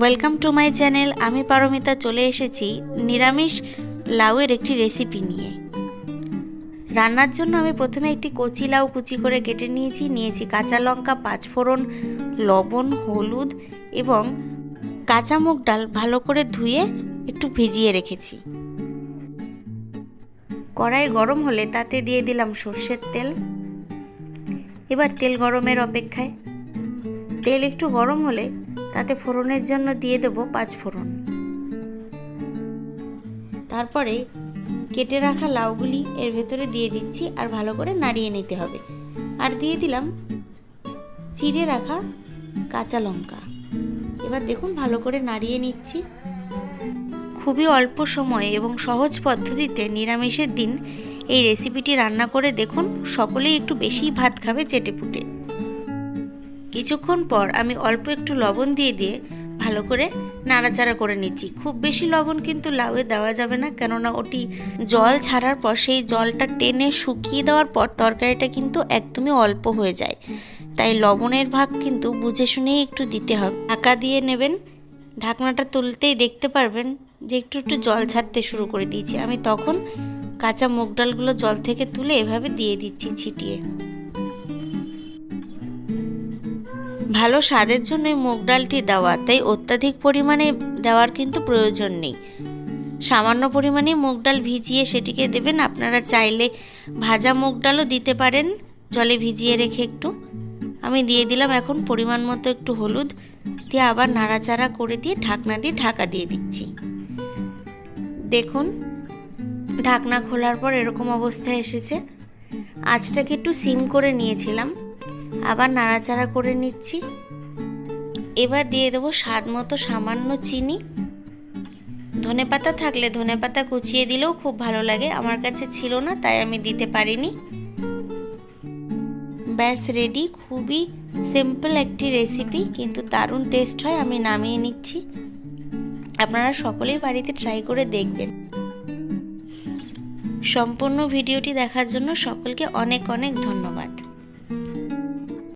Welcome to my channel. আমি পারমিতা চলে এসেছি নিরামিষ লাউয়ের একটি রেসিপি নিয়ে। রান্নার জন্য আমি প্রথমে একটি কচি লাউ কুচি করে কেটে নিয়েছি কাঁচা লঙ্কা, পাঁচফোড়ন, লবণ, হলুদ এবং কাঁচা মুগ ডাল ভালো করে ধুয়ে একটু ভিজিয়ে রেখেছি। কড়াই গরম হলে তাতে দিয়ে দিলাম সর্ষের তেল। এবার তেল গরমের অপেক্ষায়। তেল একটু গরম হলে তাতে ফোড়নের জন্য দিয়ে দেবো পাঁচফোড়ন। তারপরে কেটে রাখা লাউগুলি এর ভেতরে দিয়ে দিচ্ছি আর ভালো করে নাড়িয়ে নিতে হবে। আর দিয়ে দিলাম চিড়ে রাখা কাঁচা লঙ্কা। এবার দেখুন ভালো করে নাড়িয়ে নিচ্ছি। খুবই অল্প সময়ে এবং সহজ পদ্ধতিতে নিরামিষের দিন এই রেসিপিটি রান্না করে দেখুন, সকলেই একটু বেশিই ভাত খাবে চেটেপুটে। কিছুক্ষণ পর আমি অল্প একটু লবণ দিয়ে ভালো করে নাড়াচাড়া করে নিচ্ছি। খুব বেশি লবণ কিন্তু লাউয়ে দেওয়া যাবে না, কেননা ওটি জল ছাড়ার পর সেই জলটা টেনে শুকিয়ে দেওয়ার পর তরকারিটা কিন্তু একদমই অল্প হয়ে যায়। তাই লবণের ভাগ কিন্তু বুঝে শুনেই একটু দিতে হবে। ঢাকা দিয়ে নেবেন। ঢাকনাটা তুলতেই দেখতে পারবেন যে একটু জল ছাড়তে শুরু করে দিয়েছে। আমি তখন কাঁচা মুগ ডালগুলো জল থেকে তুলে এভাবে দিয়ে দিচ্ছি ছিটিয়ে। ভালো স্বাদের জন্য মুগ ডালটি দেওয়া, তাই অত্যাধিক পরিমাণে দেওয়ার কিন্তু প্রয়োজন নেই। সামান্য পরিমাণে মুগ ডাল ভিজিয়ে সেটিকে দেবেন। আপনারা চাইলে ভাজা মুগ ডালও দিতে পারেন জলে ভিজিয়ে রেখে একটু। আমি দিয়ে দিলাম এখন পরিমাণ মতো একটু হলুদ দিয়ে আবার নাড়াচাড়া করে দিয়ে ঢাকনা দিয়ে ঢাকা দিয়ে দিচ্ছি। দেখুন ঢাকনা খোলার পর এরকম অবস্থায় এসেছে। আঁচটাকে একটু সিম করে নিয়েছিলাম, আবার নাড়াচাড়া করে নিচ্ছি। এবার দিয়ে দেবো স্বাদ মতো সামান্য চিনি। ধনেপাতা থাকলে ধনেপাতা কুচিয়ে দিলেও খুব ভালো লাগে, আমার কাছে ছিল না তাই আমি দিতে পারিনি। ব্যাস রেডি। খুবই সিম্পল একটি রেসিপি, কিন্তু দারুণ টেস্ট হয়। আমি নামিয়ে নিচ্ছি। আপনারা সকলেই বাড়িতে ট্রাই করে দেখবেন। সম্পূর্ণ ভিডিওটি দেখার জন্য সকলকে অনেক অনেক ধন্যবাদ।